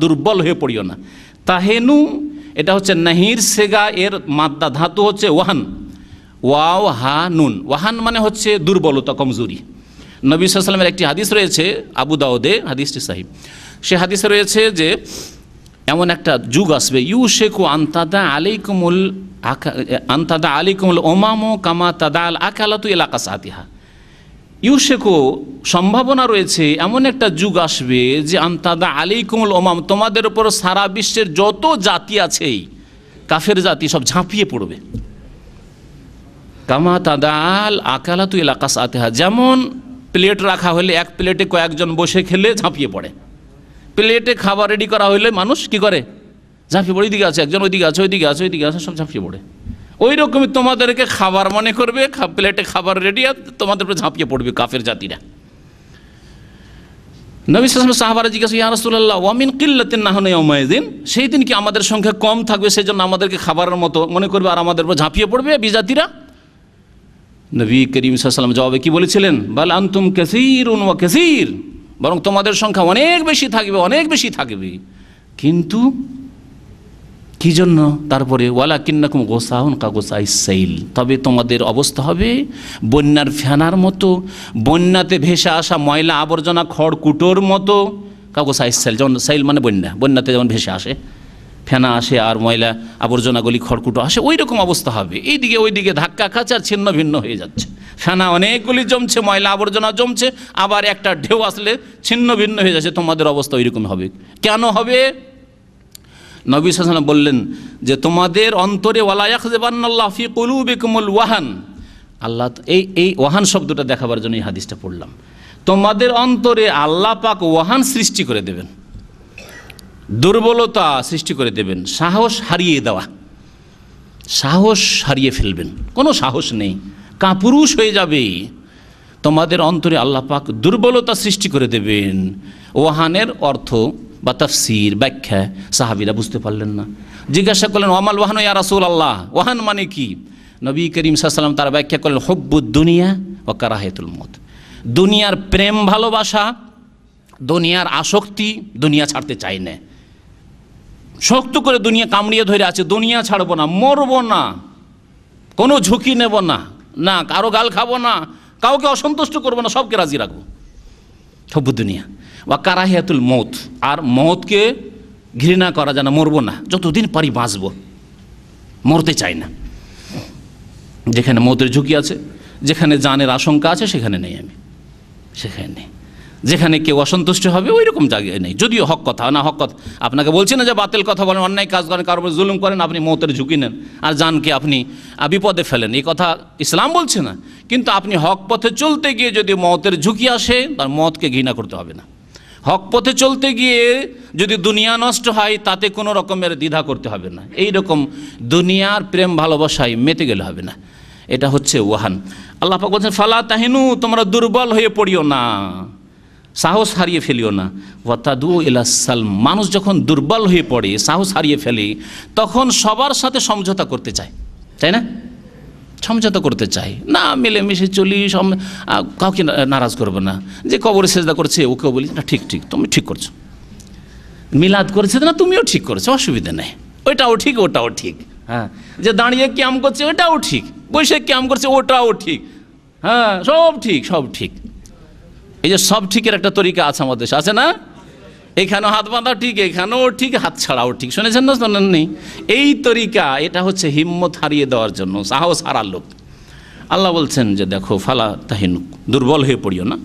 দুর্বল হয়ে পড়িও না। তাহেনু এটা হচ্ছে নাহির সেগা, এর মাদ্দা ধাতু হচ্ছে ওয়াহান, ওয়াও হা নুন। ওয়াহান মানে হচ্ছে দুর্বলতা, কমজোরি। নবী সাল্লাল্লাহু আলাইহি ওয়াসাল্লামের একটি হাদিস রয়েছে, আবু দাউদে হাদিসটি সাহিহ। সে হাদিসে রয়েছে যে এমন একটা যুগ আসবে, ইউশেকু আন্তাদা আলাইকুমুল ওমামু কামা তাদাল আকালাতু ইলা কাসাতিহা। ইউশেকু সম্ভাবনা রয়েছে, এমন একটা যুগ আসবে যে আন্তাদা আলাইকুমুল ওমাম, তোমাদের উপর সারা বিশ্বের যত জাতি আছে, কাফের জাতি সব ঝাঁপিয়ে পড়বে। কামা তাদাল আকালাতু ইলা কাসাতিহা, যেমন প্লেট রাখা হলে এক প্লেটে কয়েকজন বসে খেলে ঝাঁপিয়ে পড়ে, প্লেটে খাবার রেডি করা হলে মানুষ কি করে? ঝাঁপিয়ে পড়ে। ওইদিকে আছে একজন, ওইদিকে আছে, ওইদিকে আছে, ওইদিকে আছে, সব ঝাঁপিয়ে পড়ে। ওই রকমই তোমাদেরকে খাবার মনে করবে, প্লেটে খাবার রেডি, আর তোমাদের উপরে ঝাঁপিয়ে পড়বে কাফের জাতিরা। নবী সাল্লাল্লাহু আলাইহি ওয়াসাল্লাম সাহাবারা জিজ্ঞাসা, ইয়া রাসূলুল্লাহ ওয়া মিন কিল্লাতিন নাহনু ইয়াউমাইযিন, সেই দিন কি আমাদের সংখ্যা কম থাকবে, সেই জন্য আমাদেরকে খাবারের মতো মনে করবে আর আমাদের উপর ঝাঁপিয়ে পড়বে বিজাতিরা? নবী করিম সাল্লাল্লাহু আলাইহি ওয়াসাল্লাম জবাবে কি বলেছিলেন? বাল আনতুম কাসীরুন ওয়া কাসীর, বরং তোমাদের সংখ্যা অনেক বেশি থাকবে, অনেক বেশি থাকবে, কিন্তু কি জন্য? তারপরে ওয়ালাকিন্নাকুম গোসাউন কা গোসাইস সাইল, তবে তোমাদের অবস্থা হবে বন্যার ফেনার মতো, বন্যাতে ভেসে আসা ময়লা আবর্জনা খড়কুটোর মতো। কা গোসাইস সাইল, যেমন সাইল মানে বন্যা, বন্যাতে যেমন ভেসে আসে, ফেনা আসে আর ময়লা আবর্জনাগুলি খড়কুটো আসে, ওই রকম অবস্থা হবে। এইদিকে ওইদিকে ধাক্কা খাচ্ছে আর ছিন্ন ভিন্ন হয়ে যাচ্ছে, ফেনা অনেকগুলি জমছে, ময়লা আবর্জনা জমছে, আবার একটা ঢেউ আসলে ছিন্ন ভিন্ন হয়ে যাচ্ছে। তোমাদের অবস্থা ওই রকম হবে। কেন হবে? নবী সাল্লাল্লাহু আলাইহি ওয়াসাল্লাম বললেন যে তোমাদের অন্তরে ওয়ালা ইয়াখযিবান্নাল্লাহু ফি কুলুবিকুমুল ওয়াহান, আল্লাহ এই ওয়াহান শব্দটা দেখাবার জন্য এই হাদিসটা পড়লাম। তোমাদের অন্তরে আল্লাহ পাক ওয়াহান সৃষ্টি করে দেবেন, দুর্বলতা সৃষ্টি করে দেবেন, সাহস হারিয়ে দেওয়া, সাহস হারিয়ে ফেলবেন, কোনো সাহস নেই, কাপুরুষ হয়ে যাবে। তোমাদের অন্তরে আল্লাহ পাক দুর্বলতা সৃষ্টি করে দেবেন। ওয়াহানের অর্থ বা তাফসির, ব্যাখ্যা সাহাবীরা বুঝতে পারলেন না, জিজ্ঞাসা করলেন ওয়ামাল ওয়াহান ইয়া রাসূলুল্লাহ, ওয়াহান মানে কি? নবী করিম সাল্লাল্লাহু আলাইহি ওয়াসাল্লাম তার ব্যাখ্যা করলেন হুব্বুদ দুনিয়া ওয়া কারাহাতুল মউত, দুনিয়ার প্রেম ভালোবাসা, দুনিয়ার আসক্তি, দুনিয়া ছাড়তে চাই না, শক্ত করে দুনিয়া কামড়িয়ে ধরে আছে, দুনিয়া ছাড়বো না, মরবো না, কোনো ঝুঁকি নেব না, না কারো গাল খাবো না, কাউকে অসন্তুষ্ট করবো না, সবকে রাজি রাখবো, হুব্বুদ দুনিয়া ওয়া কারাহাতুল মউত, আর মউতকে ঘৃণা করা যায় না, মরবো না, যতদিন পারি বাঁচবো, মরতে চাই না। যেখানে মউতের ঝুঁকি আছে, যেখানে জানের আশঙ্কা আছে, সেখানে নেই আমি, সেখানে নেই। যেখানে কেউ অসন্তুষ্ট হবে ওই রকম জায়গায় নেই, যদিও হক কথা না, হক কথা আপনাকে বলছি না যে বাতিল কথা বলেন, অন্যায় কাজ করেন, কারোর উপর জুলুম করেন, আপনি মউতের ঝুঁকি নেন আর জানকে আপনি বিপদে ফেলেন, এই কথা ইসলাম বলছে না। কিন্তু আপনি হক পথে চলতে গিয়ে যদি মউতের ঝুঁকি আসে, তার মউতকে ঘৃণা করতে হবে না। হক পথে চলতে গিয়ে যদি দুনিয়া নষ্ট হয়, তাতে কোনো রকমের দ্বিধা করতে হবে না। এই রকম দুনিয়ার প্রেম ভালোবাসায় মেতে গেলে হবে না। এটা হচ্ছে ওয়াহান। আল্লাহ পাক বলছেন ফালা তাহিনু, তোমরা দুর্বল হয়ে পড়িও না, সাহস হারিয়ে ফেলিও না। ওয়াতাদু ইলা সালম, মানুষ যখন দুর্বল হয়ে পড়ে, সাহস হারিয়ে ফেলে, তখন সবার সাথে সমঝোতা করতে চায়, তাই না? সমঝোতা করতে চাই না, মিলেমিশে চলি, কাউকে নারাজ করবো না। যে কবরে সেজদা করছে ওকেও বলি না ঠিক ঠিক, তুমি ঠিক করছো, মিলাদ করেছে না তুমিও ঠিক করেছো, অসুবিধা নেই, ওইটাও ঠিক ওটাও ঠিক। হ্যাঁ, যে দাঁড়িয়ে ক্যাম করছে ওটাও ঠিক, বসে ক্যাম করছে ওটাও ঠিক, হ্যাঁ সব ঠিক, সব ঠিক। এই যে সব ঠিকের একটা তরিকা আছে আমাদের দেশে, আছে না? এখানেও হাত বাঁধা ঠিক, এখানেও ঠিক, হাত ছাড়াও ঠিক, শুনেছেন না? শোনেন নি? এই তরিকা, এটা হচ্ছে হিম্মত হারিয়ে দেওয়ার জন্য, সাহস হারার লোক। আল্লাহ বলছেন যে দেখো ফালা তাহিনু, দুর্বল হয়ে পড়িও না,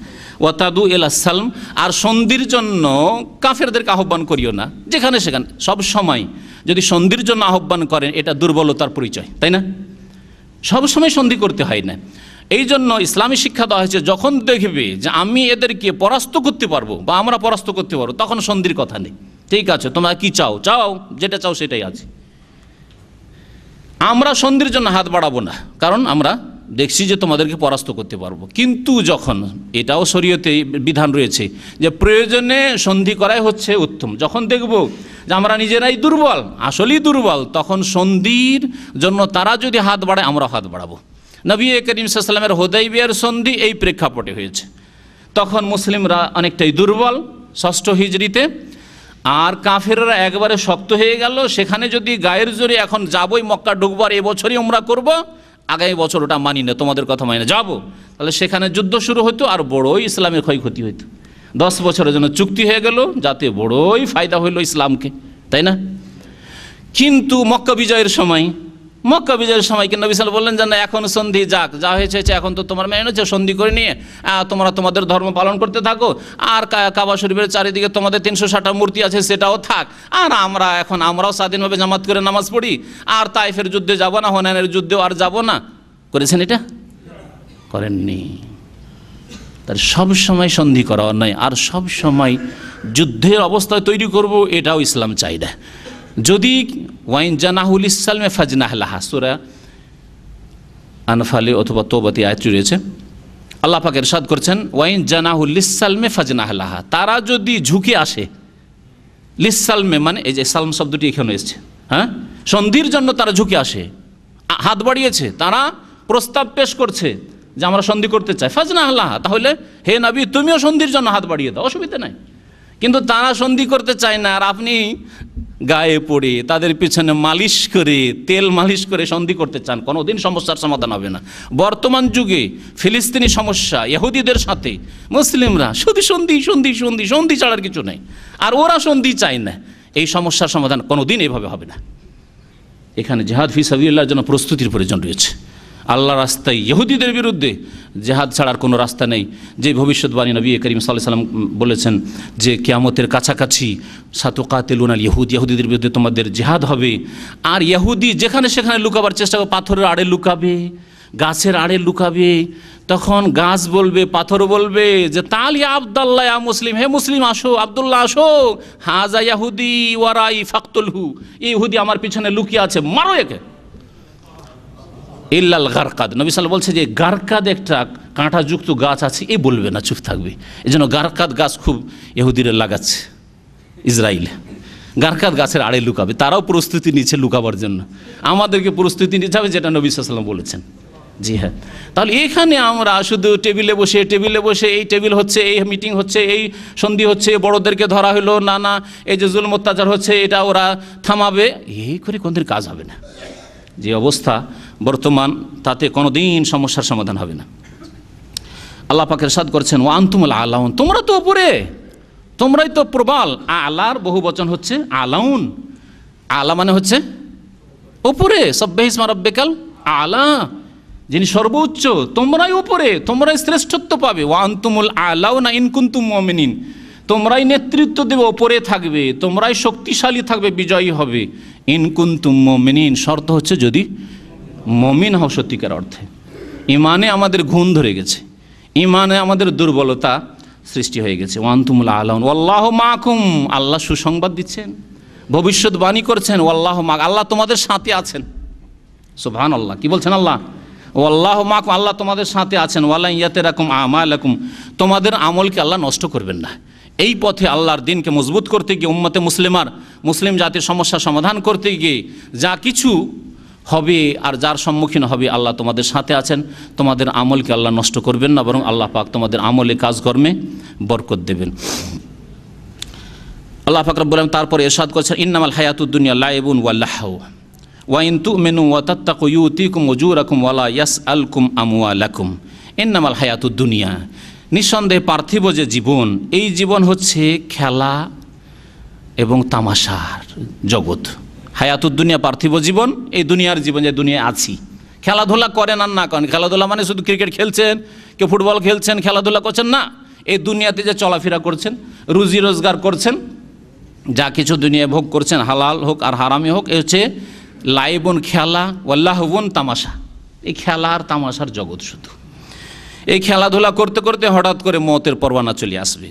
ওয়াতাদু ইলা সালম, আর সন্ধির জন্য কাফেরদেরকে আহ্বান করিও না। যেখানে সেখানে সব সময় যদি সন্ধির জন্য আহ্বান করেন, এটা দুর্বলতার পরিচয়, তাই না? সব সময় সন্ধি করতে হয় না। এই জন্য ইসলামী শিক্ষা দেওয়া হয়েছে, যখন দেখবে যে আমি এদেরকে পরাস্ত করতে পারবো বা আমরা পরাস্ত করতে পারবো, তখন সন্ধির কথা নেই। ঠিক আছে, তোমরা কি চাও, চাও, যেটা চাও সেটাই আছে। আমরা সন্ধির জন্য হাত বাড়াবো না, কারণ আমরা দেখছি যে তোমাদেরকে পরাস্ত করতে পারবো। কিন্তু যখন, এটাও শরীয়তে বিধান রয়েছে যে প্রয়োজনে সন্ধি করাই হচ্ছে উত্তম। যখন দেখব যে আমরা নিজেরাই দুর্বল, আসলেই দুর্বল, তখন সন্ধির জন্য তারা যদি হাত বাড়ায়, আমরা হাত বাড়াবো। নবী করিম সাল্লাল্লাহু আলাইহি ওয়াসাল্লামের হুদাইবিয়ার সন্ধি এই প্রেক্ষাপটে হয়েছে। তখন মুসলিমরা অনেকটাই দুর্বল ৬ষ্ঠ হিজরিতে, আর কাফেররা একবারে শক্ত হয়ে গেল, সেখানে যদি গায়ের জোরে এখন যাবই মক্কা ঢুকবো আর এবছরই উমরা করব, আগামী বছর ওটা মানি না, তোমাদের কথা মানি না, যাবো, তাহলে সেখানে যুদ্ধ শুরু হতো আর বড়ই ইসলামের ক্ষয়ক্ষতি হইতো। 10 বছরের জন্য চুক্তি হয়ে গেল, যাতে বড়ই ফায়দা হইল ইসলামকে, তাই না? কিন্তু মক্কা বিজয়ের সময় কিন্তু নবী সাল্লাল্লাহু আলাইহি ওয়াসাল্লাম বললেন যে না, এখন সন্ধি যাক, যা হয়েছে এখন তো তোমার মেনে নিয়েছে, সন্ধি করে নিয়ে তোমরা তোমাদের ধর্ম পালন করতে থাকো, আর কাবা শরীফের চারিদিকে তোমাদের 360টা মূর্তি আছে সেটাও থাক, আর আমরাও স্বাধীনভাবে জামাত করে নামাজ পড়ি, আর তাইফের যুদ্ধে যাব না, হুনাইনের যুদ্ধেও আর যাব না। করেছেন এটা? করেননি। তার সব সময় সন্ধি করা নয়, আর সব সময় যুদ্ধের অবস্থায় তৈরি করব, এটাও ইসলাম চাই না। যদি ওয়াইন জানাহুল ইসলামে ফাজনাহ লাহা, সূরা আনফালে অথবা তওবাতে আয়াত রয়েছে, আল্লাহ পাক ইরশাদ করছেন ওয়াইন জানাহুল ইসলামে ফাজনাহ লাহা, তারা যদি ঝুঁকে আসে, লিসালমে মানে এই যে সালম শব্দটি এখানে এসেছে, হ্যাঁ, সন্ধির জন্য তারা ঝুঁকে আসে, হাত বাড়িয়েছে, তারা প্রস্তাব পেশ করছে যে আমরা সন্ধি করতে চাই, ফাজনাহ লাহা, তাহলে হে নবী তুমিও সন্ধির জন্য হাত বাড়িয়ে দাও, অসুবিধা নাই। কিন্তু তারা সন্ধি করতে চায় না, আর আপনি গায়ে পড়ে তাদের পিছনে মালিশ করে, তেল মালিশ করে সন্ধি করতে চান, কোনোদিন সমস্যার সমাধান হবে না। বর্তমান যুগে ফিলিস্তিনি সমস্যা, ইহুদিদের সাথে মুসলিমরা শুধু সন্ধি সন্ধি সন্ধি সন্ধি ছাড়ার কিছু নেই, আর ওরা সন্ধি চায় না, এই সমস্যার সমাধান কোনোদিন এভাবে হবে না। এখানে জিহাদ ফি সাবিলিল্লাহর জন্য প্রস্তুতির প্রয়োজন রয়েছে। আল্লাহ রাস্তায় ইহুদিদের বিরুদ্ধে জিহাদ ছাড়ার কোনো রাস্তা নেই। যে ভবিষ্যৎবাণী নবী করিম সাল্লাল্লাহু আলাইহি ওয়াসাল্লাম বলেছেন যে কিয়ামতের কাছাকাছি সাতুকাতিলুনাল ইহুদ, ইহুদিদের বিরুদ্ধে তোমাদের জিহাদ হবে, আর ইহুদি যেখানে সেখানে লুকাবার চেষ্টা করবে, পাথরের আড়ে লুকাবে, গাছের আড়ে লুকাবে, তখন গাছ বলবে, পাথর বলবে যে তাল ইয়া আব্দুল্লাহ ইয়া মুসলিম, হে মুসলিম আসো, আব্দুল্লাহ আসো, হাজা ইহুদি ওয়ারাই ফাকতুলহু, এই ইহুদি আমার পিছনে লুকিয়ে আছে, মারো একে। ইল্লাল গারকাদ, নবী সাল্লাল্লাহু বলছে যে গারকাদ একটা কাঁটাযুক্ত গাছ আছে, এ বলবে না, চুপ থাকবে। এই জন্য গারকাদ গাছ খুব ইহুদিরা লাগাচ্ছে ইসরায়েলে, গারকাদ গাছের আড়ে লুকাবে, তারাও প্রস্তুতি নিচ্ছে লুকাবার জন্য, আমাদেরকে প্রস্তুতি নিতে হবে, যেটা নবী সাল্লাল্লাহু আলাইহি ওয়াসাল্লাম বলেছেন। জি হ্যাঁ, তাহলে এখানে আমরা শুধু টেবিলে বসে এই টেবিল হচ্ছে, এই মিটিং হচ্ছে, এই সন্ধি হচ্ছে, বড়োদেরকে ধরা হলো, না এই যে জুলম অত্যাচার হচ্ছে এটা ওরা থামাবে, এই করে কোনদিন কাজ হবে না। যে অবস্থা বর্তমান, তাতে কোনোদিন সমস্যার সমাধান হবে না। আল্লাহ পাক ইরশাদ করছেন ওয়া আনতুমুল আলাউন, তোমরা তো উপরে, তোমরাই তো প্রবল। আলার বহু বচন হচ্ছে আলাউন, আলা মানে হচ্ছে উপরে, সাব্বিহিসমা রাব্বিকাল আলা, যিনি সর্বোচ্চ, তোমরাই উপরে, তোমরাই শ্রেষ্ঠত্ব পাবে। ওয়া আনতুমুল আলাউনা ইন কুনতুম মুমিনিন, তোমরাই নেতৃত্ব দেবে, ওপরে থাকবে, তোমরাই শক্তিশালী থাকবে, বিজয়ী হবে। ইন কুনতুম মুমিনিন, শর্ত হচ্ছে যদি মুমিন হও সত্যিকার অর্থে। ইমানে আমাদের ঘুণ ধরে গেছে, ইমানে আমাদের দুর্বলতা সৃষ্টি হয়ে গেছে। ওয়ান্তুমুল আলাউন ওয়াল্লাহু মাকুম, আল্লাহ সুসংবাদ দিচ্ছেন, ভবিষ্যৎবাণী করছেন, ওয়াল্লাহু মাক, আল্লাহ তোমাদের সাথে আছেন। সুবহানাল্লাহ, কি বলছেন আল্লাহ? ওয়াল্লাহু মাকুম, আল্লাহ তোমাদের সাথে আছেন। ওয়ালা ইয়াতিরাকুম আমালাকুম, তোমাদের আমলকে আল্লাহ নষ্ট করবেন না। এই পথে আল্লাহর দিনকে মজবুত করতে গিয়ে, উম্মতে মুসলিম জাতির সমস্যা সমাধান করতে গিয়ে যা কিছু হবে আর যার সম্মুখীন হবে, আল্লাহ তোমাদের সাথে আছেন, তোমাদের আমলকে আল্লাহ নষ্ট করবেন না, বরং আল্লাহ পাক তোমাদের আমলে কাজকর্মে বরকত দেবেন। আল্লাহ পাক রব্বুল আলামিন তারপরে ইরশাদ করেছেন ইন্নামাল হায়াতুদ দুনিয়া লাইবুন ওয়া লাহউ ওয়া ইন তু'মিনু ওয়া তাত্তাকু ইউতিকুম উজুরাকুম ওয়া লা ইয়াসআলকুম আমওয়ালাকুম। ইন্নামাল হায়াতুদ দুনিয়া, নিঃসন্দেহে পার্থিব যে জীবন, এই জীবন হচ্ছে খেলা এবং তামাশার জগৎ। হায়াতুদ দুনিয়া পার্থিব জীবন, এই দুনিয়ার জীবন, যে দুনিয়ায় আছি। খেলাধুলা করেন আর না করেন, খেলাধুলা মানে শুধু ক্রিকেট খেলছেন, কেউ ফুটবল খেলছেন, খেলাধুলা করছেন না। এই দুনিয়াতে যে চলাফেরা করছেন, রুজি রোজগার করছেন, যা কিছু দুনিয়ায় ভোগ করছেন, হালাল হোক আর হারামি হোক, এ হচ্ছে লাইবুন খেলা, ওয়াল্লাহবুন তামাশা। এই খেলা আর তামাশার জগৎ শুধু। এই খেলাধুলা করতে করতে হঠাৎ করে মওতের পরওয়ানা চলে আসবে।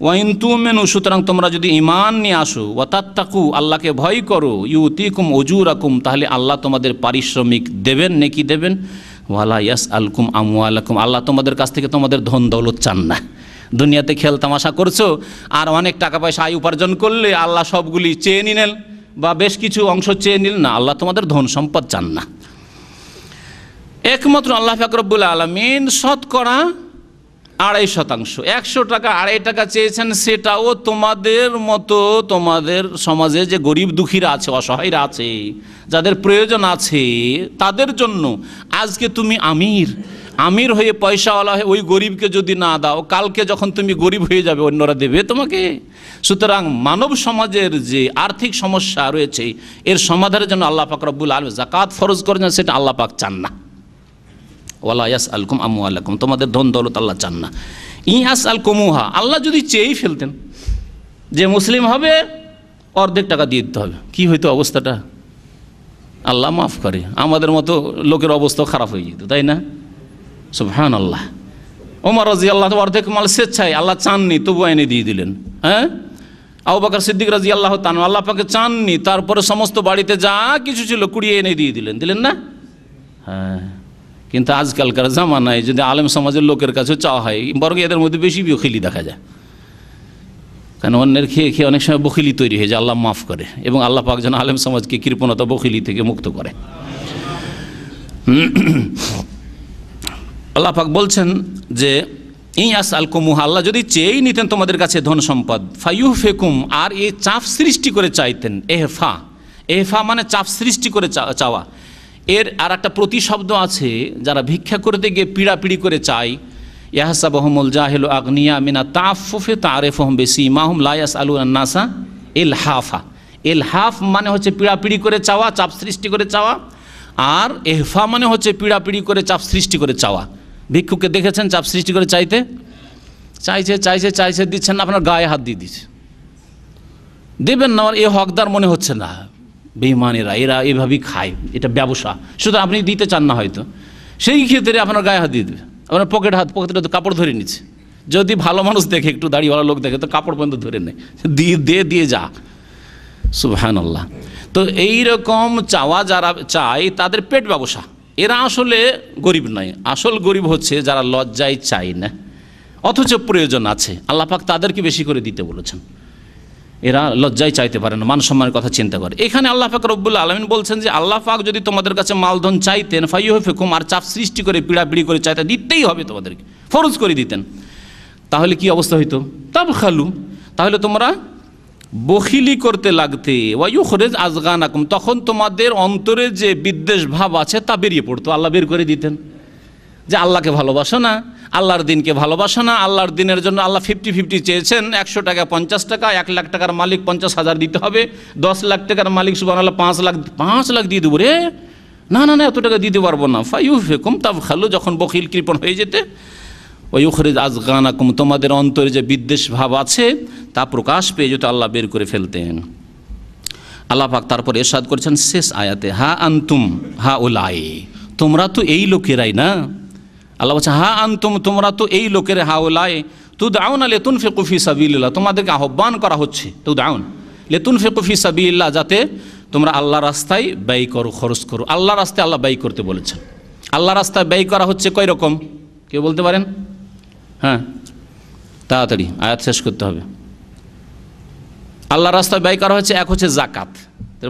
ওয়াইন তুমেনু, সুতরাং তোমরা যদি ঈমান নিয়ে আসো, ওয়াতাত্তাকু, আল্লাহকে ভয় করো, ইউতিকুম উজুরাকুম, তাহলে আল্লাহ তোমাদের পারিশ্রমিক দেবেন, নেকি দেবেন। ওয়ালা ইয়াসআলকুম আমওয়ালাকুম, আল্লাহ তোমাদের কাছ থেকে তোমাদের ধন দৌলত চান না। দুনিয়াতে খেল তামাশা করছো আর অনেক টাকা পয়সা আয় উপার্জন করলে আল্লাহ সবগুলি চেয়ে নিলেন বা বেশ কিছু অংশ চেয়ে নিলেন না, আল্লাহ তোমাদের ধন সম্পদ চান না। একমাত্র আল্লাহ পাক রব্বুল আলামিন শতকরা 2.5%। 100 টাকা 2.5 টাকা চেয়েছেন, সেটাও তোমাদের মতো তোমাদের সমাজে যে গরিব দুঃখীরা আছে, অসহায়রা আছে, যাদের প্রয়োজন আছে, তাদের জন্য আজকে তুমি আমির হয়ে পয়সাওয়ালা হয়ে ওই গরিবকে যদি না দাও, কালকে যখন তুমি গরিব হয়ে যাবে অন্যরা দেবে তোমাকে। সুতরাং মানব সমাজের যে আর্থিক সমস্যা রয়েছে, এর সমাধানের জন্য আল্লাহ পাক রব্বুল আলামিন যাকাত ফরজ করেছেন, সেটা আল্লাহ পাক চান না। ওয়ালা ইয়াসআলকুম আমওয়ালাকুম, তোমাদের ধন দৌলত আল্লাহ চান না। ইয়াসআলকুমুহা, আল্লাহ যদি চেয়েই ফেলতেন যে মুসলিম হবে অর্ধেক টাকা দিয়ে দিতে হবে, কি হইতো অবস্থাটা? আল্লাহ মাফ করে, আমাদের মতো লোকের অবস্থা খারাপ হয়ে যেত, তাই না? সুবহানাল্লাহ। ওমর রাদিয়াল্লাহু অর্ধেক মাল স্বেচ্ছায়, আল্লাহ চাননি তবু এনে দিয়ে দিলেন। হ্যাঁ, আবু বকর সিদ্দিক রাদিয়াল্লাহু তাআলা, আল্লাহ পাকে চাননি, তারপরে সমস্ত বাড়িতে যা কিছু ছিল কুড়িয়ে এনে দিয়ে দিলেন না? হ্যাঁ। কিন্তু আজকালকার জামানায় যদি আলেম সমাজের লোকের কাছে চাওয়া হয়, বরং এদের মধ্যে বেশি বখিলি দেখা যায়। কারণ অন্যের খেয়ে খেয়ে অনেক সময় বখিলি তৈরি হয়ে যায়, আল্লাহ মাফ করে, এবং আল্লাহ পাক যেন আলেম সমাজকে কৃপণতা বখিলি থেকে মুক্ত করে। আল্লাহ পাক বলছেন যে ইয়াসআলকুমুহা, আল্লাহ যদি চেয়েই নিতেন তোমাদের কাছে ধন সম্পদ, ফায়ুহফিকুম, আর এই চাপ সৃষ্টি করে চাইতেন। এহফা মানে চাপ সৃষ্টি করে চাওয়া। এর আর একটা প্রতিশব্দ আছে, যারা ভিক্ষা করতে গিয়ে পিড়াপিড়ি করে চায়, ইয়াহসাবুহুমুল জাহিলু আগনিয়া মিনা তাআফফুফি তারিফুহুম বিসীমাহুম লা ইয়াসআলুনা নাসা ইলহাফা। ইলহাফ মানে হচ্ছে পিড়াপিড়ি করে চাওয়া, চাপ সৃষ্টি করে চাওয়া। আর এহফা মানে হচ্ছে পিড়াপিড়ি করে চাপ সৃষ্টি করে চাওয়া। ভিক্ষুককে দেখেছেন চাপ সৃষ্টি করে চাইছে দিচ্ছেন না, আপনার গায়ে হাত দিয়ে দিচ্ছে, দেবেন না, আর এ হকদার মনে হচ্ছে না। বেঈমানেরা এরা এভাবেই খায়, এটা ব্যবসা, শুধু আপনি দিতে চান না হয়তো, সেই ক্ষেত্রে আপনার গায়ে হাত দিয়ে দেবে, আপনার পকেটে কাপড় ধরে নিচ্ছে। যদি ভালো মানুষ দেখে, একটু দাড়িওয়ালা লোক দেখে, তো কাপড় পর্যন্ত ধরে নেয়, দিয়ে যা। সুবহানাল্লাহ। তো এইরকম চাওয়া যারা চায়, তাদের পেট ব্যবসা। এরা আসলে গরিব নয়, আসল গরিব হচ্ছে যারা লজ্জায় চায় না অথচ প্রয়োজন আছে। আল্লাহ পাক তাদেরকে বেশি করে দিতে বলেছেন। এরা লজ্জায় চাইতে পারে না, মান সম্মানের কথা চিন্তা করে। এখানে আল্লাহ পাক রব্বুল আলামিন বলছেন যে আল্লাহ পাক যদি তোমাদের কাছে মালধন চাইতেন, ফায়ুহফিকুম, আর চাপ সৃষ্টি করে পিড়াপিড়ি করে চাইতে, দিতেই হবে তোমাদেরকে, ফরজ করে দিতেন, তাহলে কি অবস্থা হইতো? তাবখালু, তাহলে তোমরা বখিলি করতে লাগতে। ওয়ায়ুখরিজ আযগানাকুম, তখন তোমাদের অন্তরে যে বিদ্বেষ ভাব আছে তা বেরিয়ে পড়তো, আল্লাহ বের করে দিতেন। যে আল্লাহকে ভালোবাসো না, আল্লাহর দিনকে ভালোবাসো না, আল্লাহর দিনের জন্য আল্লাহ 50-50 চেয়েছেন। 100 টাকা 50 টাকা, 1 লাখ টাকার মালিক 50,000 দিতে হবে, 10 লাখ টাকার মালিক সুবহানাল্লাহ 5 লাখ দিয়ে দেবো রে, না এত টাকা দিতে পারবো না। ফায়ুহফিকুম তাবখালু, যখন বখিল কৃপণ হয়ে যেতে। ওয়ায়ুখরিজ আযগানাকুম, তোমাদের অন্তরে যে বিদ্বেষ ভাব আছে তা প্রকাশ পেয়ে যেত, আল্লাহ বের করে ফেলতেন। আল্লাহ পাক তারপর ইরশাদ করেছেন শেষ আয়াতে, হা আনতুম হা উলাই, তোমরা তো এই লোকেরাই না। আল্লাহ বলছে হা আনতুম, তোমরা তো এই লোকের, হা উলাই তুদআউনা লিতুনফিকু ফি সাবিলিল্লাহ, তোমাদেরকে আহ্বান করা হচ্ছে, তুদআউন লিতুনফিকু ফি সাবিলিল্লাহ, যাতে তোমরা আল্লাহ রাস্তায় ব্যয় করো, খরচ করো। আল্লাহ রাস্তায় আল্লাহ ব্যয় করতে বলেছেন। আল্লাহ রাস্তায় ব্যয় করা হচ্ছে কয় রকম, কেউ বলতে পারেন? হ্যাঁ, তাড়াতাড়ি আয়াত শেষ করতে হবে। আল্লাহ রাস্তায় ব্যয় করা হচ্ছে, এক হচ্ছে জাকাত,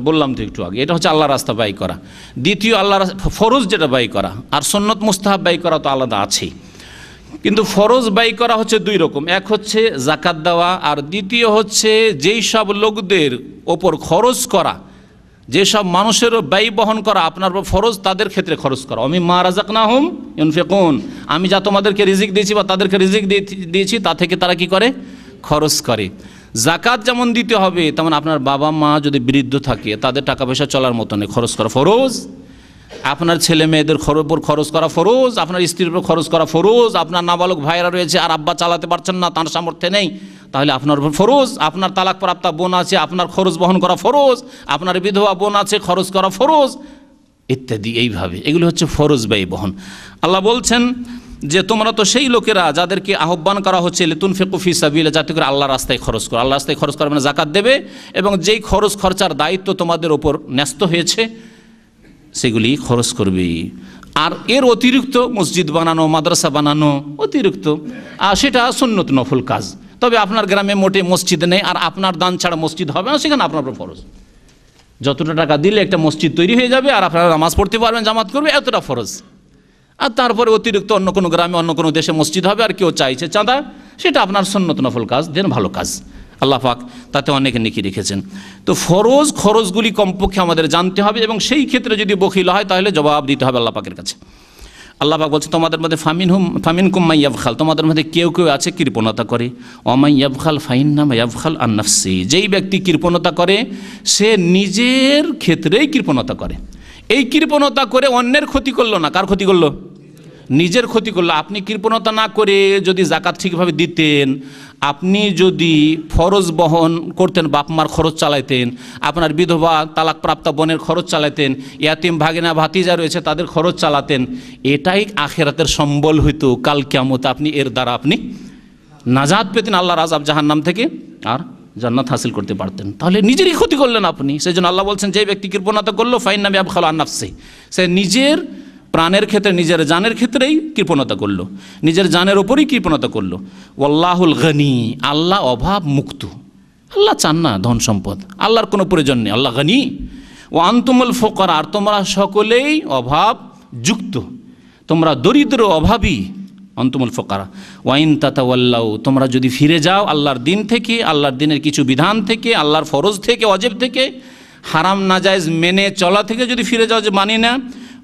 বললাম তো একটু আগে, এটা হচ্ছে আল্লাহ রাস্তা ব্যয় করা। দ্বিতীয় আল্লাহ ফরজ যেটা ব্যয় করা, আর সুন্নত মুস্তাহাব ব্যয় করা তো আলাদা আছেই। কিন্তু ফরজ ব্যয় করা হচ্ছে 2 রকম, এক হচ্ছে জাকাত দেওয়া, আর দ্বিতীয় হচ্ছে যেই সব লোকদের ওপর খরচ করা, যেসব মানুষেরও ব্যয় বহন করা আপনার ফরজ, তাদের ক্ষেত্রে খরচ করা। মিম্মা রাযাকনাহুম ইউনফিকুন, আমি যা তোমাদেরকে রিজিক দিয়েছি বা তাদেরকে রিজিক দিয়েছি তা থেকে তারা কি করে? খরচ করে। জাকাত যেমন দিতে হবে, তেমন আপনার বাবা মা যদি বৃদ্ধ থাকে, তাদের টাকা পয়সা চলার মতন খরচ করা ফরজ। আপনার ছেলে মেয়েদের উপর খরচ করা ফরজ, আপনার স্ত্রীর উপর খরচ করা ফরজ। আপনার নাবালক ভাইরা রয়েছে আর আব্বা চালাতে পারছেন না, তার সামর্থ্যে নেই, তাহলে আপনার উপর ফরজ। আপনার তালাক প্রাপ্তা বোন আছে, আপনার খরচ বহন করা ফরজ। আপনার বিধবা বোন আছে, খরচ করা ফরজ, ইত্যাদি। এইভাবে এগুলো হচ্ছে ফরজ ব্যয় বহন। আল্লাহ বলছেন যে তোমরা তো সেই লোকেরা যাদেরকে আহ্বান করা হচ্ছে লিতুনফিকু ফি সাবিলিল্লাহ, যাতে করে আল্লাহ রাস্তায় খরচ করো। আল্লাহ রাস্তায় খরচ করা মানে জাকাত দেবে, এবং যেই খরচ খরচার দায়িত্ব তোমাদের ওপর ন্যস্ত হয়েছে সেগুলি খরচ করবে। আর এর অতিরিক্ত মসজিদ বানানো, মাদ্রাসা বানানো অতিরিক্ত, আর সেটা সুন্নত নফল কাজ। তবে আপনার গ্রামে মোটে মসজিদ নেই, আর আপনার দান ছাড়া মসজিদ হবে না, সেখানে আপনার উপর ফরজ। যতটা টাকা দিলে একটা মসজিদ তৈরি হয়ে যাবে, আর আপনারা নামাজ পড়তে পারবেন, জামাত করবে, এতটা ফরজ। আর তারপরে অতিরিক্ত অন্য কোনো গ্রামে অন্য কোনো দেশে মসজিদ হবে, আর কেউ চাইছে চাঁদা, সেটা আপনার সুন্নত নফল কাজ, দেন ভালো কাজ, আল্লাহ পাক তাতে অনেক নেকি রেখেছেন। তো ফরজ খরচগুলি কমপক্ষে আমাদের জানতে হবে, এবং সেই ক্ষেত্রে যদি বখিল হয় তাহলে জবাব দিতে হবে আল্লাহ পাকের কাছে। আল্লাহ পাক বলছে, তোমাদের মধ্যে ফামিন কুম্মাই ইয়াবখাল, তোমাদের মধ্যে কেউ কেউ আছে কৃপণতা করে, অমাই ইয়াবখাল ফাইন্নামা ইয়াবখাল আন নাফসি, যেই ব্যক্তি কৃপণতা করে সে নিজের ক্ষেত্রেই কৃপণতা করে। এই কৃপণতা করে অন্যের ক্ষতি করলো না, কার ক্ষতি করলো? নিজের ক্ষতি করলো। আপনি কৃপণতা না করে যদি জাকাত ঠিকভাবে দিতেন, আপনি যদি ফরজ বহন করতেন, বাপ মার খরচ চালাইতেন, আপনার বিধবা তালাকপ্রাপ্ত বোনের খরচ চালাইতেন, ইয়াতিম ভাগিনা ভাতিজা রয়েছে তাদের খরচ চালাতেন, এটাই আখিরাতের সম্বল হইতো। কাল কিয়ামতে আপনি এর দ্বারা আপনি নাজাত পেতেন আল্লাহর আযাব জাহান্নাম থেকে, আর জান্নাত হাসিল করতে পারতেন। তাহলে নিজেরই ক্ষতি করলেন আপনি। সেই জন্য আল্লাহ বলছেন, যে ব্যক্তি কৃপণতা করলো ফাইন্নামা ইয়াবখালু আন নাফসি, সে নিজের প্রাণের ক্ষেত্রে, নিজের জানের ক্ষেত্রেই কৃপণতা করলো, নিজের জানের ওপরই কৃপণতা করলো। ওয়াল্লাহুল গনি, আল্লাহ অভাব মুক্ত, আল্লাহ চান না ধন সম্পদ, আল্লাহর কোনো প্রয়োজন নেই, আল্লাহ গনি। ও আনতুমুল ফুকারা, আর তোমরা সকলেই অভাব যুক্ত, তোমরা দরিদ্র অভাবী। আনতুমুল ফুকারা ওয়াইন তাতাওয়াল্লাউ, তোমরা যদি ফিরে যাও আল্লাহর দিন থেকে, আল্লাহর দিনের কিছু বিধান থেকে, আল্লাহর ফরজ থেকে, ওয়াজিব থেকে, হারাম নাজায়েজ মেনে চলা থেকে যদি ফিরে যাও, যে মানি না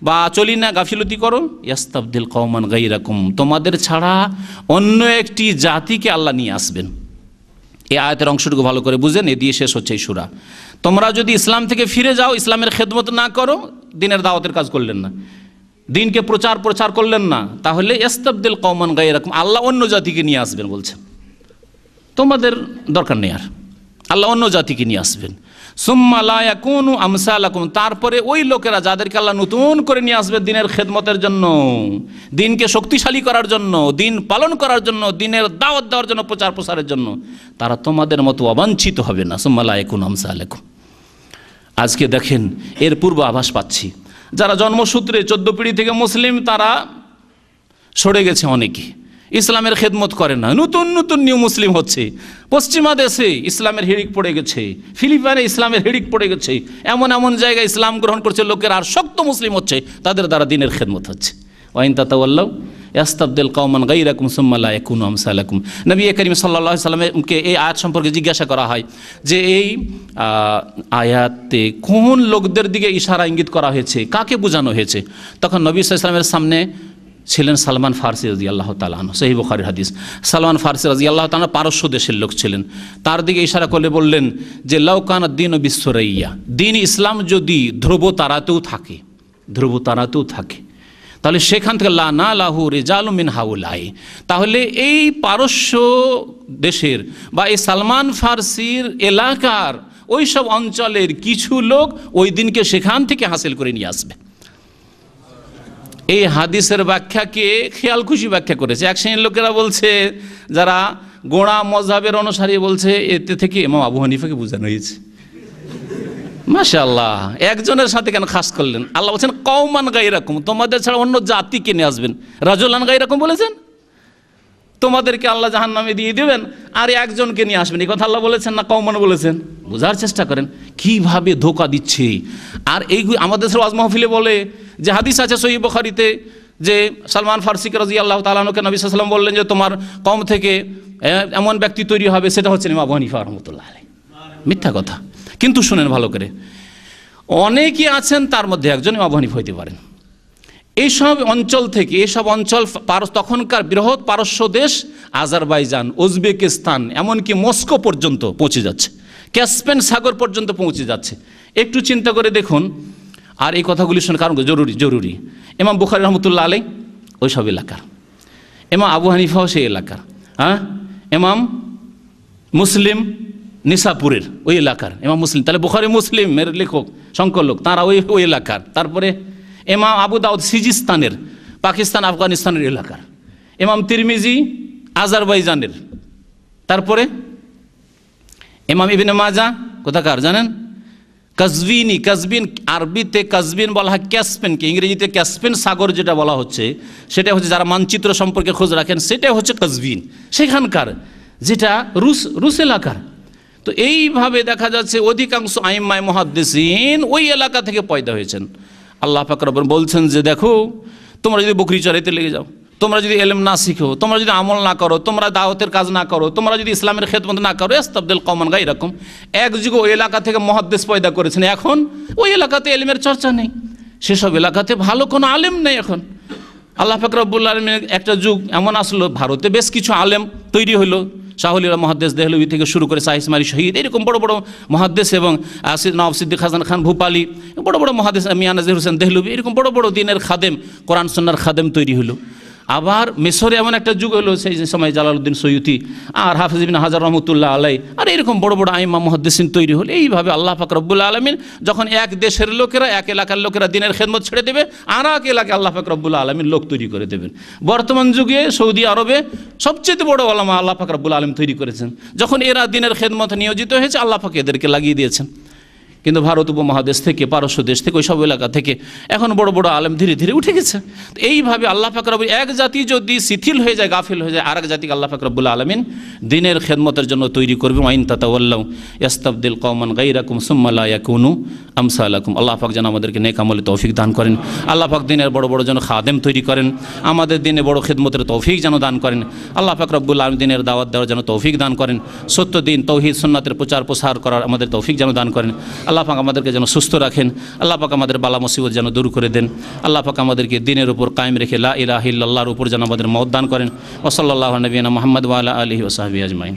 বা চলি না, গাফিলতি করো, ইয়াস্তাবদিল কওমান গায়রাকুম, তোমাদের ছাড়া অন্য একটি জাতিকে আল্লাহ নিয়ে আসবেন। এই আয়াতের অংশটুকু ভালো করে বুঝেন, এ দিয়ে শেষ হচ্ছে এই সূরা। তোমরা যদি ইসলাম থেকে ফিরে যাও, ইসলামের খেদমত না করো, দিনের দাওয়াতের কাজ করলেন না, দিনকে প্রচার করলেন না, তাহলে ইয়াস্তাবদিল কওমান গায়রাকুম, আল্লাহ অন্য জাতিকে নিয়ে আসবেন বলছেন। তোমাদের দরকার নেই আর, আল্লাহ অন্য জাতিকে নিয়ে আসবেন। সুম্মা লা ইয়াকুনু আমসালাকুম, তারপরে ওই লোকেরা যাদেরকে আল্লাহ নতুন করে নিয়ে আসবে দিনের খেদমতের জন্য, দিনকে শক্তিশালী করার জন্য, দিন পালন করার জন্য, দিনের দাওয়াত দেওয়ার জন্য, প্রচার প্রসারের জন্য, তারা তোমাদের মতো অবাঞ্ছিত হবে না। সুম্মা লা ইয়াকুনু আমসালাকুম। আজকে দেখেন এর পূর্ব আভাস পাচ্ছি, যারা জন্মসূত্রে 14 পিঢ়ি থেকে মুসলিম, তারা সরে গেছে অনেকে, ইসলামের খেদমত করে না, নতুন নতুন নিউ মুসলিম হচ্ছে। পশ্চিমা দেশে ইসলামের হিড়িক পড়ে গেছে, ফিলিপাইনে ইসলামের হিড়িক পড়ে গেছে, এমন এমন জায়গায় ইসলাম গ্রহণ করছে লোকের, আর শক্ত মুসলিম হচ্ছে, তাদের দ্বারা দিনের খেদমত হচ্ছে। ওয়াইন তাতাওয়াল্লাউ ইয়াস্তাবদিল কওমান গায়রাকুম সুম্মা লা ইয়াকুনু আমসালাকুম। নবী করিম সাল্লাল্লাহু আলাইহি ওয়াসাল্লামকে এই আয়াত সম্পর্কে জিজ্ঞাসা করা হয় যে এই আয়াতে কোন লোকদের দিকে ইশারা ইঙ্গিত করা হয়েছে, কাকে বোঝানো হয়েছে? তখন নবী সাল্লাল্লাহু আলাইহি ওয়াসাল্লামের সামনে ছিলেন সালমান ফারসি রাদিয়াল্লাহু তাআলা আনহু, সহিহ বুখারীর হাদিস। সালমান ফারসি রাদিয়াল্লাহু তাআলা পারস্য দেশের লোক ছিলেন। তার দিকে ইশারা করে বললেন যে লাউ কানা দ্বীনু বিসসুরাইয়া, দিন ইসলাম যদি ধ্রুব তারাতেও থাকে, তাহলে সেখান থেকে লা না লাহু রিজালুম মিন হাউলাই, তাহলে এই পারস্য দেশের বা এই সালমান ফারসির এলাকার ওই সব অঞ্চলের কিছু লোক ওই দিনকে সেখান থেকে হাসিল করে নিয়ে আসবে। এই হাদিসের ব্যাখ্যাকে খেয়াল খুশি ব্যাখ্যা করেছে। এক শ্রেণীর লোকেরা বলছে, যারা গোঁড়া মযহাবের অনুসারী, বলছে এতে থেকে ইমাম আবু হানিফাকে বোঝানো হয়েছে। মাশাআল্লাহ, একজনের সাথে কেন খাস করলেন? আল্লাহ বলছেন কওমান গায়রাকুম, তোমাদের ছাড়া অন্য জাতিকে নিয়ে আসবেন। রাজুলান গায়রাকুম বলেছেন, তোমাদেরকে আল্লাহ জাহান্নামে দিয়ে দেবেন, আর একজনকে নিয়ে আসবেন, এই কথা আল্লাহ বলেছেন না কওমান বলেছেন? বোঝার চেষ্টা করেন কিভাবে ধোঁকা দিচ্ছে। আর এই আমাদের ওয়াজ মাহফিলে বলে যে হাদিস আছে সহিহ বুখারীতে, যে সালমান ফারসি রাদিয়াল্লাহু তাআলা আনহুকে নবী সাল্লাল্লাহু আলাইহি ওয়াসাল্লাম বললেন যে তোমার কওম থেকে এমন ব্যক্তি তৈরি হবে, সেটা হচ্ছে ইমাম আবু হানিফা রাহমাতুল্লাহ আলাইহি। মিথ্যা কথা। কিন্তু শুনেন ভালো করে, অনেকেই আছেন তার মধ্যে একজন ইমাম আবু হানিফা হইতে পারেন। এইসব অঞ্চল থেকে, এইসব অঞ্চল তখনকার বৃহৎ পারস্য দেশ আজারবাইজান, উজবেকিস্তান, এমনকি মস্কো পর্যন্ত পৌঁছে যাচ্ছে, ক্যাসপিয়ান সাগর পর্যন্ত পৌঁছে যাচ্ছে। একটু চিন্তা করে দেখুন। আর এই কথাগুলি শুনে কারণ জরুরি। ইমাম বুখারী রহমতুল্লাহ আলাইহি ওই সব এলাকার, ইমাম আবু হানিফাও সেই এলাকার, ইমাম মুসলিম নিসাপুরের ওই এলাকার ইমাম মুসলিম, তাহলে বুখারী মুসলিমের লেখক সংকলক তারা ওই এলাকার। তারপরে ইমাম আবু দাউদ সিজিস্তানের, পাকিস্তান আফগানিস্তানের এলাকার। ইমাম তিরমিজি আজারবাইজানের। তারপরে ইমাম ইবনে মাজা কোথাকার জানেন? কাজবিনী। কাজবিন আরবিতে কাজবিন বলা হয় ক্যাসপিয়ানকে, ইংরেজিতে ক্যাসপিয়ান সাগর যেটা বলা হচ্ছে, সেটা হচ্ছে যারা মানচিত্র সম্পর্কে খোঁজ রাখেন, সেটা হচ্ছে কাজবিন, সেখানকার, যেটা রুশ এলাকার। তো এইভাবে দেখা যাচ্ছে অধিকাংশ আইম্মায়ে মুহাদ্দিসিন ওই এলাকা থেকে পয়দা হয়েছেন। আল্লাহ পাক রব্বুল বলছেন যে দেখো তোমরা যদি বকরি চড়াইতে লেগে যাও, তোমরা যদি এলেম না শিখো, তোমরা যদি আমল না করো, তোমরা দাওয়াতের কাজ না করো, তোমরা যদি ইসলামের খেদমত না করো, ইস্তাবদিল কওমান গায়রাকুম। এক যুগে ওই এলাকা থেকে মুহাদ্দিস পয়দা করেছেন, এখন ওই এলাকাতে এলেমের চর্চা নেই, সেসব এলাকাতে ভালো কোনো আলেম নেই। এখন আল্লাহ পাক রব্বুল আলামিনের একটা যুগ এমন আসলো, ভারতে বেশ কিছু আলেম তৈরি হলো, শাহুলিয়া মুহাদ্দিস দেহলভি থেকে শুরু করে সাইদ ইসমাইল শহীদ, এরকম বড় বড় মুহাদ্দিস, এবং নওয়াব সিদ্দিক হাসান খান ভূপালী, বড় বড় মুহাদ্দিস, মিয়াঁ নাজির হোসেন দেহলভি, এরকম বড় বড় দিনের খাদেম, কোরআন সুন্নাহর খাদেম তৈরি হলো। আবার মিশরে এমন একটা যুগ হলো, সেই সময় জালালউদ্দিন সৈয়ুতি আর হাফিজ ইবনে হাজার রহমতুল্লাহ আলাই, আর এরকম বড় বড় আইমা মুহাদ্দিসিন তৈরি হলো। এইভাবে আল্লাহ পাক রব্বুল আলামিন যখন এক দেশের লোকেরা, এক এলাকার লোকেরা দিনের খেদমত ছেড়ে দেবে, আর এক এলাকায় আল্লাহ পাক রব্বুল আলামিন লোক তৈরি করে দেবেন। বর্তমান যুগে সৌদি আরবে সবচেয়ে বড় ওলামা আল্লাহ পাক রব্বুল আলামিন তৈরি করেছেন। যখন এরা দিনের খেদমত নিয়োজিত হয়েছে, আল্লাহ পাক এদেরকে লাগিয়ে দিয়েছেন। কিন্তু ভারত উপমহাদেশ থেকে, পারস্য দেশ থেকে, ওই সব এলাকা থেকে এখন বড় বড় আলেম ধীরে ধীরে উঠে গেছে। এইভাবে আল্লাহ পাক রব্বুল, এক জাতি যদি শিথিল হয়ে যায়, গাফিল হয়ে যায়, আরেক জাতিকে আল্লাহ পাক রব্বুল আলামিন দিনের খেদমতের জন্য তৈরি করবে। ওয়াইন তাতাওয়াল্লাউ ইস্তাবদিল কওমান গায়রাকুম সুম্মা লা ইয়াকুনু আমসালাকুম। আল্লাহ পাক যেন আমাদেরকে নেক আমলে তৌফিক দান করেন। আল্লাহ পাক দিনের বড় বড় যেন খাদেম তৈরি করেন, আমাদের দিনে বড় খেদমতের তৌফিক যেন দান করেন। আল্লাহ পাক রব্বুল আলামিন দিনের দাওয়াত দেওয়ার যেন তৌফিক দান করেন। সত্য দিন তৌহিদ সুন্নাতের প্রচার প্রসার করার আমাদের তৌফিক যেন দান করেন। আল্লাহ পাক আমাদেরকে যেন সুস্থ রাখেন। আল্লাহ পাক আমাদের বালা মুসিবত যেন দূর করে দেন। আল্লাহ পাক আমাদেরকে দিনের উপর কায়েম রেখে লা ইলাহা ইল্লাল্লাহর উপর যেন আমাদের মওত দান করেন। ওয়া সাল্লাল্লাহু আলা নবিয়িনা মুহাম্মদ ওয়া আলা আলিহি ওয়া সাহবিহি আজমাইন।